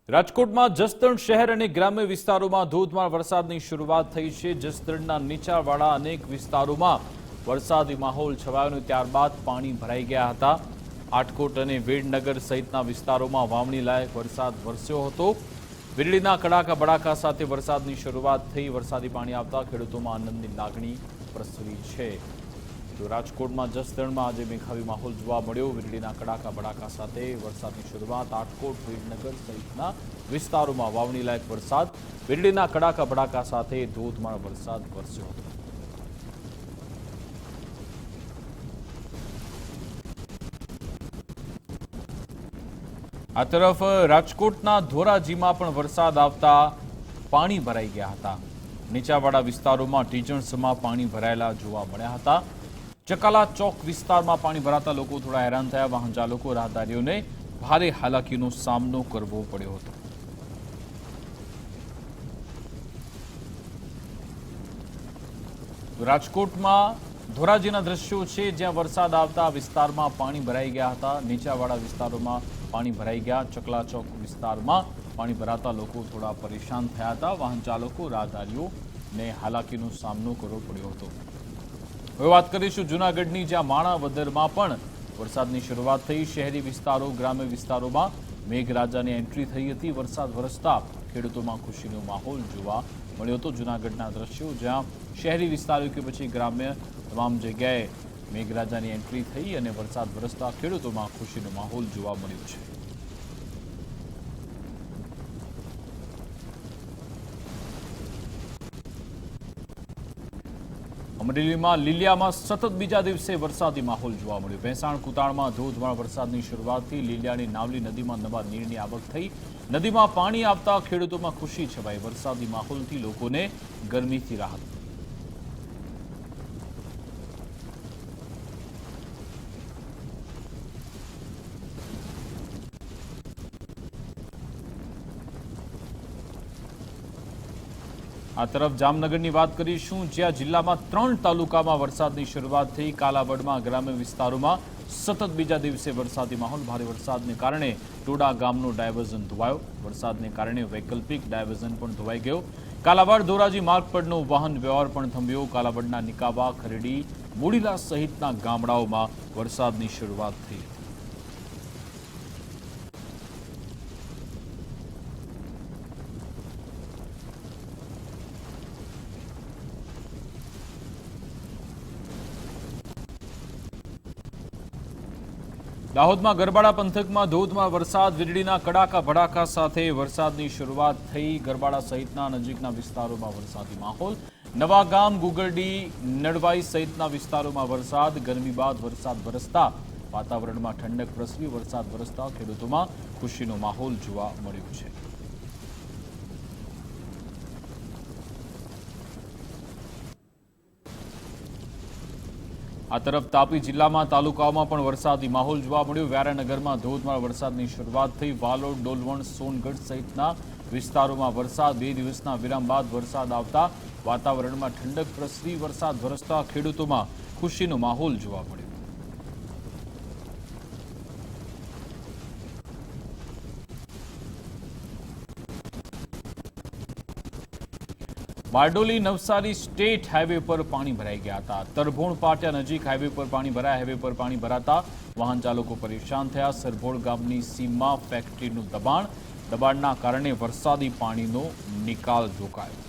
રાજકોટમાં જસદણ શહેર અને ગ્રામ્ય વિસ્તારોમાં ધોધમાર વરસાદની શરૂઆત થઈ છે। જસદણના નીચાણવાળા અનેક વિસ્તારોમાં વરસાદી માહોલ છવાયો અને ત્યારબાદ પાણી ભરાઈ ગયા હતા। આટકોટ અને વેડનગર સહિતના વિસ્તારોમાં વાવણી લાયક વરસાદ વરસ્યો હતો। વીજળીના કડાકા બડાકા સાથે વરસાદની શરૂઆત થઈ। વરસાદી પાણી આવતા ખેડૂતોમાં આનંદની લાગણી પ્રસરી છે। તો રાજકોટમાં જસદણમાં આજે મેઘાવી માહોલ જોવા મળ્યો। વીજળીના કડાકા બડાકા સાથે વરસાદની શરૂઆત। આટકોટ વેડનગર સહિતના વિસ્તારોમાં વાવણી લાયક વરસાદ। વીજળીના કડાકા બડાકા સાથે ધોધમાર વરસાદ વરસ્યો હતો। આ તરફ રાજકોટના ધોરાજીમાં પણ વરસાદ આવતા પાણી ભરાઈ ગયા હતા। નીચાણવાળા વિસ્તારોમાં ટીચણસમાં પાણી ભરાયેલા જોવા મળ્યા હતા। ચકાલા ચોક વિસ્તારમાં પાણી ભરાતા લોકો થોડા હેરાન થયા। વાહન ચાલકો રાહદારીઓને ભારે હાલાકીનો સામનો કરવો પડ્યો હતો। રાજકોટમાં ધોરાજીના દ્રશ્યો છે, જ્યાં વરસાદ આવતા વિસ્તારમાં પાણી ભરાઈ ગયા હતા। નીચાણવાળા વિસ્તારોમાં પાણી ભરાઈ ગયા। ચકલા ચોક વિસ્તારમાં પાણી ભરાતા લોકો થોડા પરેશાન થયા હતા। વાહન ચાલકો રાહદારીઓને હાલાકીનો સામનો કરવો પડ્યો હતો। હવે વાત કરીશું જૂનાગઢની, જ્યાં માણાવદરમાં પણ વરસાદની શરૂઆત થઈ। શહેરી વિસ્તારો ગ્રામ્ય વિસ્તારોમાં મેઘરાજાની એન્ટ્રી થઈ હતી। વરસાદ વરસતા ખેડૂતોમાં ખુશીનો માહોલ જોવા મળ્યો હતો। જૂનાગઢના દ્રશ્યો, જ્યાં શહેરી વિસ્તારો કે પછી ગ્રામ્ય તમામ જગ્યાએ મેઘરાજાની એન્ટ્રી થઈ અને વરસાદ વરસતા ખેડૂતોમાં ખુશીનો માહોલ જોવા મળ્યો છે। અમરેલીમાં લીલિયામાં સતત બીજા દિવસે વરસાદી માહોલ જોવા મળ્યો। ભેંસાણ કુતાણમાં ધોધમાર વરસાદની શરૂઆતથી લીલિયાની નાવલી નદીમાં નવા નીરની આવક થઈ। નદીમાં પાણી આવતા ખેડૂતોમાં ખુશી છવાઈ। વરસાદી માહોલથી લોકોને ગરમીથી રાહત। આ તરફ જામનગરની વાત કરીશું, જ્યાં જિલ્લામાં 3 તાલુકામાં વરસાદની શરૂઆત થઈ। કાલાવડમાં ગ્રામ્ય વિસ્તારોમાં સતત બીજા દિવસે વરસાદી માહોલ। ભારે વરસાદને કારણે ટોડા ગામનો ડાયવર્ઝન ધોવાયો। વરસાદને કારણે વૈકલ્પિક ડાયવર્ઝન પણ ધોવાઈ ગયો। કાલાવાડ ધોરાજી માર્ગ પરનો વાહન વ્યવહાર પણ થંભ્યો। કાલાવડના નિકાવા, ખરેડી, બોડીલા સહિતના ગામડાઓમાં વરસાદની શરૂઆત થઈ હતી। દાહોદમાં ગરબાડા પંથકમાં ધોધમાર વરસાદ। વીજળીના કડાકા ભડાકા સાથે વરસાદની શરૂઆત થઈ। ગરબાડા સહિતના નજીકના વિસ્તારોમાં વરસાદી માહોલ। નવાગામ, ગુગરડી, નડવાઈ સહિતના વિસ્તારોમાં વરસાદ। ગરમી બાદ વરસાદ વરસતા વાતાવરણમાં ઠંડક પ્રસરી। વરસાદ વરસતા ખેડૂતોમાં ખુશીનો માહોલ જોવા મળ્યો છે। આ તરફ તાપી જિલ્લામાં તાલુકાઓમાં પણ વરસાદી માહોલ જોવા મળ્યો। વ્યારાનગરમાં ધોધમાર વરસાદની શરૂઆત થઈ। વાલોડ, ડોલવણ, સોનગઢ સહિતના વિસ્તારોમાં વરસાદ। 2 દિવસના વિરામ બાદ વરસાદ આવતા વાતાવરણમાં ઠંડક પ્રસરી। વરસાદ વરસતા ખેડૂતોમાં ખુશીનો માહોલ જોવા મળ્યો। બારડોલી નવસારી સ્ટેટ હાઈવે પર પાણી ભરાઈ ગયા હતા। તરભોણ પાટિયા નજીક હાઈવે પર પાણી ભરાયા। હાઈવે પર પાણી ભરાતા વાહન ચાલકો પરેશાન થયા। સરભોળ ગામની સીમમાં ફેક્ટરીનું દબાણના કારણે વરસાદી પાણીનો નિકાલ રોકાયો।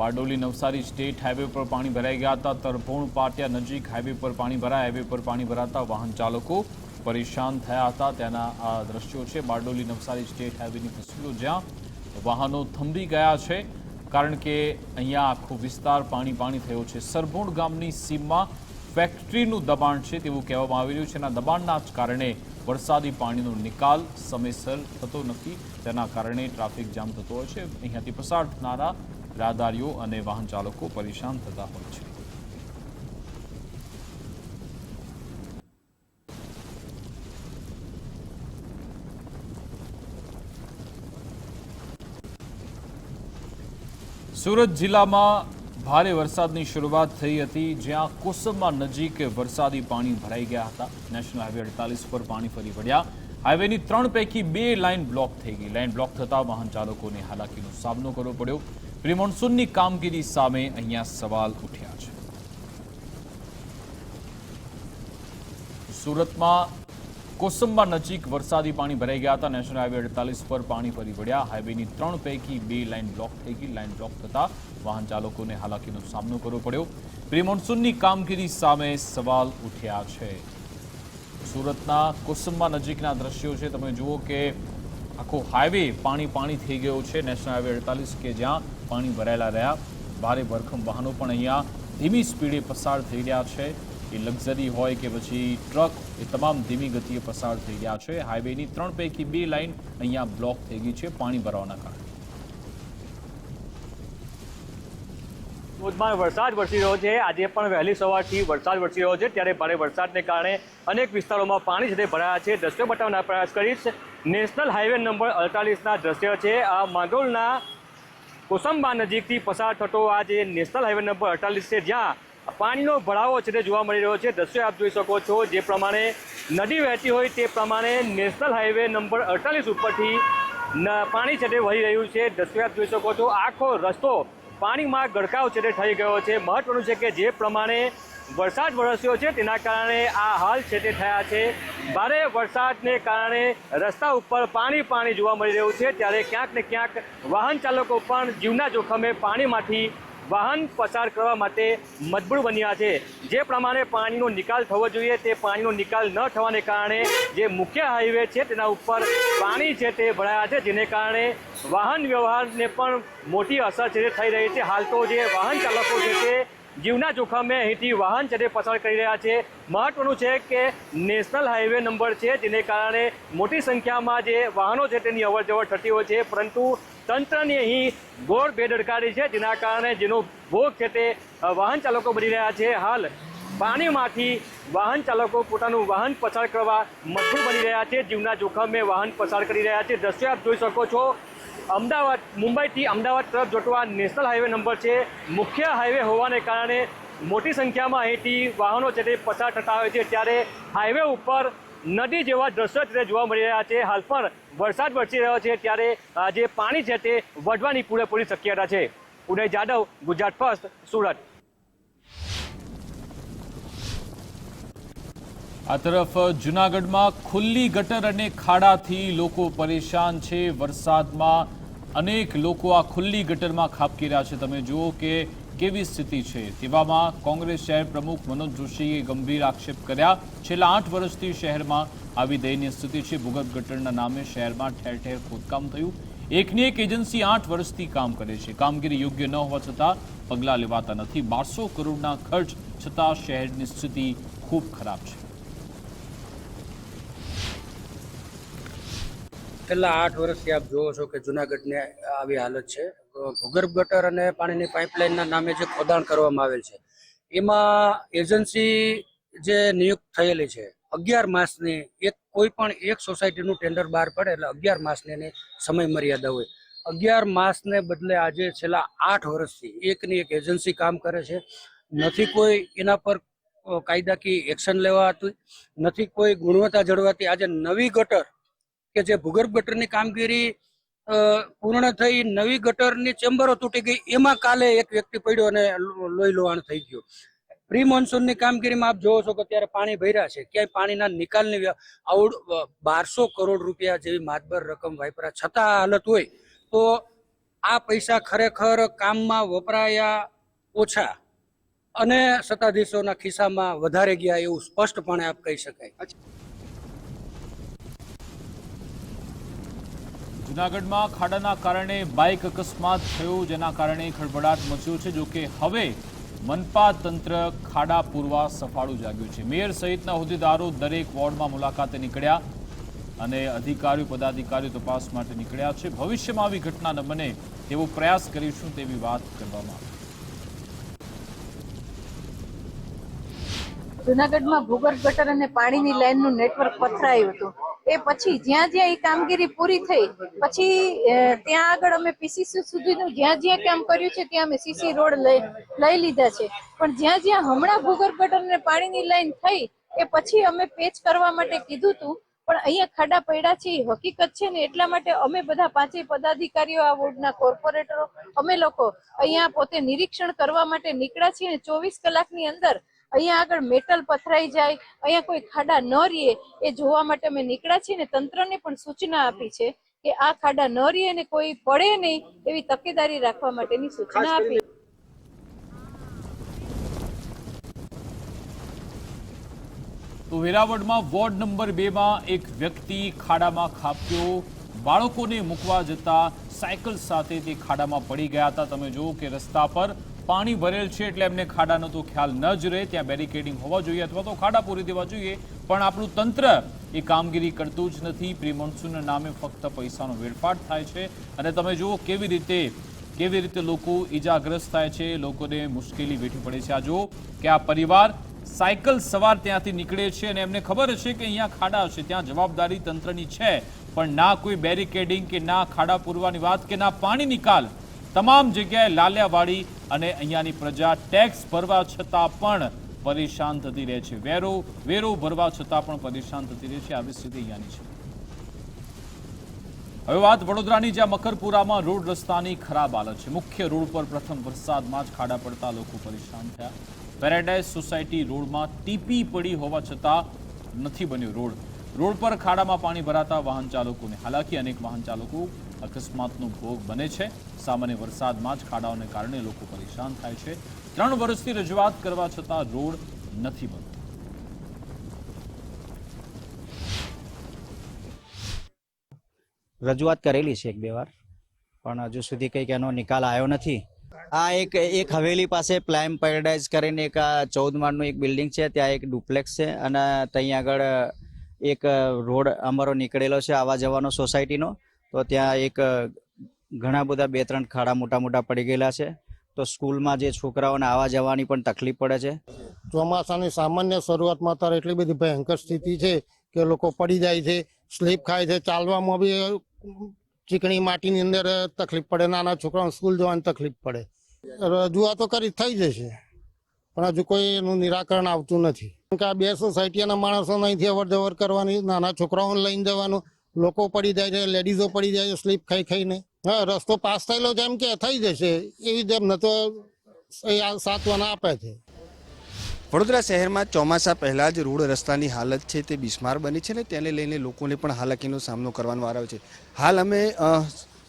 બારડોલી નવસારી સ્ટેટ હાઈવે પર પાણી ભરાઈ ગયા હતા। તરભોણ પાટિયા નજીક હાઈવે પર પાણી ભરાયા। હાઈવે પર પાણી ભરાતા વાહન ચાલકો પરેશાન થયા હતા। ત્યાંના આ દ્રશ્યો છે બારડોલી નવસારી સ્ટેટ હાઈવેની તસવીરો, જ્યાં વાહનો થંભી ગયા છે, કારણ કે અહીંયા આખો વિસ્તાર પાણી થયો છે। સરભોણ ગામની સીમમાં ફેક્ટરીનું દબાણ છે તેવું કહેવામાં આવી રહ્યું છે। એના દબાણના જ કારણે વરસાદી પાણીનો નિકાલ સમયસર થતો નથી। તેના કારણે ટ્રાફિક જામ થતો હોય છે। અહીંયાથી પસાર થનારા રાહદારીઓ અને વાહન ચાલકો પરેશાન થતા હોય છે। સુરત જિલ્લામાં ભારે વરસાદની શરૂઆત થઈ હતી, જ્યાં કોસંબા નજીક વરસાદી પાણી ભરાઈ ગયા હતા। નેશનલ હાઈવે 48 પર પાણી ફરી વળ્યા। હાઈવેની 3 પૈકી 2 લાઇન બ્લોક થઈ ગઈ। લાઇન બ્લોક થતાં વાહન ચાલકોને હાલાકીનો સામનો કરવો પડ્યો। પ્રી મોન્સૂનની કામગીરી સામે અહીંયા સવાલ ઉઠ્યા છે। સુરતમાં કોસંબા નજીક વરસાદી પાણી ભરાઈ ગયા હતા। નેશનલ હાઈવે 48 પર પાણી ફરી વળ્યા। હાઈવેની 3 પૈકી 2 લાઇન બ્લોક થઈ ગઈ। લાઇન બ્લોક થતાં વાહન ચાલકોને હાલાકીનો સામનો કરવો પડ્યો। પ્રી મોન્સૂનની કામગીરી સામે સવાલ ઉઠ્યા છે। સુરતના કોસંબા નજીકના દ્રશ્યો છે, તમે જુઓ કે આખો હાઈવે પાણી થઈ ગયો છે। નેશનલ હાઈવે 48 કે જ્યાં પાણી ભરાયેલા રહ્યા, ભારે ભરખમ વાહનો પણ અહીંયા ધીમી સ્પીડે પસાર થઈ રહ્યા છે। એ લક્ઝરી હોય કે પછી ટ્રક, એ તમામ ધીમી ગતિએ પસાર થઈ રહ્યા છે। હાઈવેની 3 પૈકી 2 લાઇન અહીંયા બ્લોક થઈ ગઈ છે પાણી ભરાવાના કારણે। ધોધમાર વરસાદ વરસી રહ્યો છે। આજે પણ વહેલી સવારથી વરસાદ વરસી રહ્યો છે, ત્યારે ભારે વરસાદને કારણે અનેક વિસ્તારોમાં પાણી સાથે ભરાયા છે। દ્રશ્યો બતાવવાનો પ્રયાસ કરીશ। નેશનલ હાઈવે નંબર 48ના દ્રશ્ય છે। આ માંગરોળના કોસંબા નજીકથી પસાર થતો આ જે નેશનલ હાઈવે નંબર 48 છે, જ્યાં પાણીનો ભરાવો છે તે જોવા મળી રહ્યો છે। દ્રશ્યો આપ જોઈ શકો છો, જે પ્રમાણે નદી વહેતી હોય તે પ્રમાણે નેશનલ હાઈવે નંબર 48 ઉપરથી પાણી છે તે વહી રહ્યું છે। દ્રશ્યો આપ જોઈ શકો છો, આખો રસ્તો પાણીમાં ગરકાવ છે તે થઈ ગયો છે। મહત્વનું છે કે જે પ્રમાણે વરસાદ વરસ્યો છે તેના કારણે આ હાલ છે તે થયા છે। ભારે વરસાદને કારણે રસ્તા ઉપર પાણી જોવા મળી રહ્યું છે, ત્યારે ક્યાંક ને ક્યાંક વાહન ચાલકો પણ જીવના જોખમે પાણીમાંથી વાહન પસાર કરવા માટે મજબૂર બન્યા છે। જે પ્રમાણે પાણીનો નિકાલ થવો જોઈએ તે પાણીનો નિકાલ ન થવાને કારણે જે મુખ્ય હાઈવે છે તેના ઉપર પાણી છે તે ભરાયા છે, જેને કારણે વાહન વ્યવહારને પણ મોટી અસર છે તે થઈ રહી છે। હાલ તો જે વાહન ચાલકો છે તે જીવના જોખમે અહીંથી વાહન છે તે પસાર કરી રહ્યા છે। મહત્વનું છે કે નેશનલ હાઈવે નંબર છે, જેને કારણે મોટી સંખ્યામાં જે વાહનો છે તેની અવરજવર થતી હોય છે, પરંતુ તંત્રની અહીં ઘોર બેદરકારી છે, જેના કારણે જેનો ભોગ છે તે વાહન ચાલકો બની રહ્યા છે। હાલ પાણીમાંથી વાહન ચાલકો પોતાનું વાહન પસાર કરવા મજબૂર બની રહ્યા છે, જીવના જોખમે વાહન પસાર કરી રહ્યા છે। દ્રશ્યો આપ જોઈ શકો છો, અમદાવાદ મુંબઈથી અમદાવાદ તરફ જતો આ નેશનલ હાઈવે નંબર છે। મુખ્ય હાઈવે હોવાને કારણે મોટી સંખ્યામાં અહીંથી વાહનો છે તે પસાર થતા હોય છે, ત્યારે હાઈવે ઉપર નદી જેવા દ્રશ્યો છે જોવા મળી રહ્યા છે। હાલ પણ વરસાદ વરસી રહ્યો છે, ત્યારે જે પાણી છે તે વધવાની પૂરેપૂરી શક્યતા છે। ઉદય જાદવ, ગુજરાત ફર્સ્ટ, સુરત। આ તરફ જૂનાગઢમાં ખુલ્લી ગટર અને ખાડાથી લોકો પરેશાન છે। વરસાદમાં અનેક લોકો આ ખુલ્લી ગટરમાં ખાબકી રહ્યા છે। તમે જુઓ કે કેવી સ્થિતિ છે। તેવામાં કોંગ્રેસ શહેર પ્રમુખ મનોજ જોશીએ ગંભીર આક્ષેપ કર્યા। છેલ્લા 8 વર્ષથી શહેરમાં આવી દયનીય સ્થિતિ છે। ભૂગર્ભ ગટરના નામે શહેરમાં ઠેર ઠેર ખોદકામ થયું। એકની એક એજન્સી 8 વર્ષથી કામ કરે છે। કામગીરી યોગ્ય ન હોવા છતાં પગલાં લેવાતા નથી। 1200 કરોડના ખર્ચ છતાં શહેરની સ્થિતિ ખૂબ ખરાબ છે। છેલ્લા 8 વર્ષથી આપ જુઓ છો કે જૂનાગઢની આવી હાલત છે। ભૂગર્ભ ગટર અને પાણીની પાઇપલાઇનના નામે જે ખોદાણ કરવામાં આવેલ છે, એમાં એજન્સી જે નિયુક્ત થયેલી છે 11 માસની, કોઈ પણ એક સોસાયટીનું ટેન્ડર બહાર પડે એટલે 11 માસની એની સમય મર્યાદા હોય। 11 માસને બદલે આજે છેલ્લા 8 વર્ષથી એકની એક એજન્સી કામ કરે છે। નથી કોઈ એના પર કાયદાકીય એક્શન લેવાતું, નથી કોઈ ગુણવત્તા જળવાતી। આજે નવી ગટર કે જે ભૂગર્ભ ગટરની કામગીરી પૂર્ણ થઈ, નવી ગટરની ચેમ્બરો તૂટી ગઈ, એમાં કાલે એક વ્યક્તિ પડ્યો અને લોહી લોહાણ થઈ ગયો। પ્રી મોન્સૂનની કામગીરીમાં આપ જોવો છો કે અત્યારે પાણી ભર્યા છે, ક્યાંય પાણીના નિકાલની 1200 કરોડ રૂપિયા જેવી માતબર રકમ વાપરા છતાં આ હાલત હોય તો આ પૈસા ખરેખર કામમાં વપરાયા ઓછા અને સત્તાધીશોના ખિસ્સામાં વધારે ગયા એવું સ્પષ્ટપણે આપ કહી શકાય। જૂનાગઢમાં ખાડાના કારણે બાઇક અકસ્માત થયો, જેના કારણે ખળભળાટ મચ્યો છે। જોકે હવે મનપા તંત્ર ખાડા પૂરવા સફાળું જાગ્યું છે। મેયર સહિતના હોદ્દેદારો દરેક વોર્ડમાં મુલાકાતે નીકળ્યા અને અધિકારીઓ પદાધિકારીઓ તપાસ માટે નીકળ્યા છે। ભવિષ્યમાં આવી ઘટના ન બને તેવો પ્રયાસ કરીશું તેવી વાત કરવામાં આવી। જૂનાગઢમાં ભૂગર્ભ ગટર અને પાણીની લાઇનનું નેટવર્ક પથરાયું હતું, એ પછી જ્યાં જ્યાં એ કામગીરી પૂરી થઈ પછી ત્યાં આગળ અમે પીસીસી સુધીનું જ્યાં જ્યાં કામ કર્યું છે ત્યાં અમે સીસી રોડ લઈ લીધા છે, પણ જ્યાં જ્યાં હમણાં ભૂગર્ભ ગટર અને પાણીની લાઈન થઈ એ પછી અમે પેચ કરવા માટે કીધું હતું, પણ અહીંયા ખાડા પડ્યા છે એ હકીકત છે ને, એટલા માટે અમે બધા 5 પદાધિકારીઓ આ વોર્ડના કોર્પોરેટરો અમે લોકો અહીંયા પોતે નિરીક્ષણ કરવા માટે નીકળ્યા છીએ. 24 કલાકની અંદર અહીંયા આગળ મેટલ પથરાઈ જાય, અહીંયા કોઈ ખાડા ન રહે એ જોવા માટે અમે નીકળ્યા છીએ ને તંત્રને પણ સૂચના આપી છે કે આ ખાડા ન રહે અને કોઈ પડે નહીં એવી તકેદારી રાખવા માટેની સૂચના આપી. તો વેરાવળમાં વોર્ડ નંબર 2માં એક વ્યક્તિ ખાડામાં ખાબક્યો. બાળકોને મૂકવા જતા સાયકલ સાથે તે ખાડામાં પડી ગયા હતા. તમે જુઓ કે રસ્તા પર પાણી ભરેલ છે એટલે એમને ખાડાનો તો ખ્યાલ ન જ રહે, ત્યાં બેરિકેડિંગ હોવા જોઈએ અથવા તો ખાડા પૂરી દેવા જોઈએ, પણ આપણું તંત્ર એ કામગીરી કરતું જ નથી. પ્રી મોન્સૂનના નામે ફક્ત પૈસાનો વેડફાટ થાય છે અને તમે જુઓ કેવી રીતે લોકો ઈજાગ્રસ્ત થાય છે, લોકોને મુશ્કેલી વેઠવી પડે છે. આ જુઓ કે આ પરિવાર સાયકલ સવાર ત્યાંથી નીકળે છે અને એમને ખબર છે કે અહીંયા ખાડા છે, ત્યાં જવાબદારી તંત્રની છે, પણ ના કોઈ બેરિકેડિંગ કે ના ખાડા પૂરવાની વાત કે ના પાણી નિકાલ. તમામ જગ્યાએ લાલિયાવાડી અને અહીંયાની પ્રજા ટેક્સ ભરવા છતાં પણ પરેશાન થતી રહે છે, વેરો ભરવા છતાં પણ પરેશાન થતી રહે છે. આવી સ્થિતિ અહીંયાની છે. હવે વાત વડોદરાની, જ્યાં મકરપુરામાં રોડ રસ્તાની ખરાબ હાલત છે. મુખ્ય રોડ પર પ્રથમ વરસાદમાં જ ખાડા પડતા લોકો પરેશાન થયા. પેરાડાઇઝ સોસાયટી રોડમાં ટીપી પડી હોવા છતાં નથી બન્યો રોડ પર ખાડામાં પાણી ભરાતા વાહન ચાલકોને હાલાકી. અનેક વાહન ચાલકો અકસ્માતનો ભોગ બને છે. સામાન્ય વરસાદમાં જ ખાડાઓને કારણે લોકો પરેશાન થાય છે. 3 વર્ષથી રજૂઆત કરવા છતાં રોડ નથી બનતો. રજૂઆત કરેલી છે 1-2 વાર, પણ હજુ સુધી કંઈક એનો નિકાલ આવ્યો નથી. આ એક હવેલી પાસે પ્લાઇમ પેરાડાઇઝ કરીને એક 14 માળનું એક બિલ્ડિંગ છે, ત્યાં એક ડુપ્લેક્સ છે અને ત્યાં આગળ એક રોડ અમારો નીકળેલો છે આવવા જવાનો સોસાયટીનો. તો ત્યાં એક ઘણા બધા 2-3 ખાડા મોટા પડી ગયેલા છે. તો સ્કૂલમાં જે છોકરાઓને આવવા જવાની પણ તકલીફ પડે છે. ચોમાસાની સામાન્ય શરૂઆતમાં ત્યારે એટલી બધી ભયંકર સ્થિતિ છે કે લોકો પડી જાય છે, સ્લીપ ખાય છે, ચાલવામાં બી ચીકણી માટીની અંદર તકલીફ પડે, નાના છોકરાઓને સ્કૂલ જવાની તકલીફ પડે. રજૂઆતો કરી થઈ જશે પણ હજુ કોઈ એનું નિરાકરણ આવતું નથી. કારણ કે આ 2 સોસાયટીના માણસો અહીંથી અવર જવર કરવાની, નાના છોકરાઓને લઈને જવાનું, લોકો પડી જાય છે, લેડીઝો પડી જાય છે સ્લીપ ખાઈને. હા, રસ્તો પાસ થયેલો છે એમ કે થઈ જશે, એવી જેમ ન તો સાંત્વના આપે છે. વડોદરા શહેરમાં ચોમાસા પહેલા જ રોડ રસ્તાની હાલત છે તે બિસ્માર બની છે ને તેને લઈને લોકોને પણ હાલાકીનો સામનો કરવાનો વારો આવે છે. હાલ અમે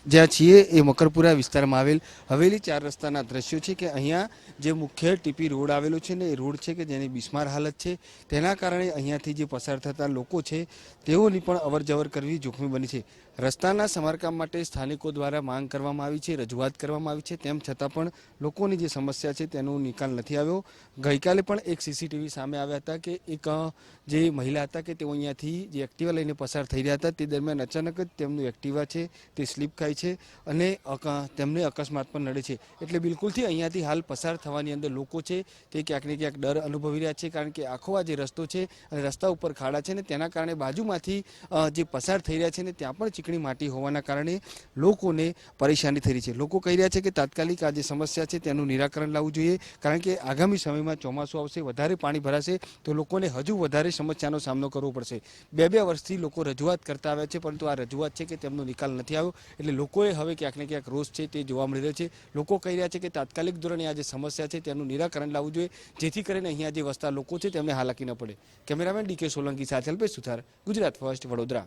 જ્યાં છીએ એ મકરપુરા વિસ્તારમાં આવેલ હવેલી 4 રસ્તાના દ્રશ્યો છે કે અહીંયા જે મુખ્ય ટીપી રોડ આવેલો છે ને એ રોડ છે કે જેની બિસ્માર હાલત છે. તેના કારણે અહીંયાથી જે પસાર થતા લોકો છે તેઓની પણ અવરજવર કરવી જોખમી બની છે. રસ્તાના સમારકામ માટે સ્થાનિકો દ્વારા માંગ કરવામાં આવી છે, રજૂઆત કરવામાં આવી છે, તેમ છતાં પણ લોકોની જે સમસ્યા છે તેનો નિકાલ નથી આવ્યો. ગઈકાલે પણ એક સીસીટીવી સામે આવ્યા હતા કે એક જે મહિલા હતા કે તેઓ અહીંયાથી જે એક્ટિવા લઈને પસાર થઈ રહ્યા હતા તે દરમિયાન અચાનક જ તેમનું એક્ટિવા છે તે સ્લીપ ખાય છે અને તેમને અકસ્માત પણ નડે છે. એટલે બિલકુલથી અહીંયાથી હાલ પસાર થવાની અંદર લોકો છે તે ક્યાંક ને ક્યાંક ડર અનુભવી રહ્યા છે, કારણ કે આખો આ જે રસ્તો છે અને રસ્તા ઉપર ખાડા છે ને તેના કારણે બાજુમાંથી જે પસાર થઈ રહ્યા છે ને ત્યાં પણ ચીકણી માટી હોવાના કારણે લોકોને પરેશાની થઈ રહી છે. લોકો કહી રહ્યા છે કે તાત્કાલિક આ જે સમસ્યા છે તેનું નિરાકરણ લાવવું જોઈએ, કારણ કે આગામી સમયમાં ચોમાસું આવશે, વધારે પાણી ભરાશે તો લોકોને હજુ વધારે સમસ્યાનો સામનો કરવો પડશે. 2 વર્ષથી લોકો રજૂઆત કરતા આવ્યા છે, પરંતુ આ રજૂઆત છે કે તેમનો નિકાલ નથી આવ્યો. એટલે લોકોએ હવે ક્યાંક ને ક્યાંક રોષ છે તે જોવા મળી રહ્યો છે. લોકો કહી રહ્યા છે કે તાત્કાલિક ધોરણે આ જે સમસ્યા છે તેનું નિરાકરણ લાવવું જોઈએ, જેથી કરીને અહીંયા જે વસતા લોકો છે તેમને હાલાકી ન પડે. કેમેરામેન DK સોલંકી સાથે અલ્પેશ સુથાર, ગુજરાત ફર્સ્ટ, વડોદરા.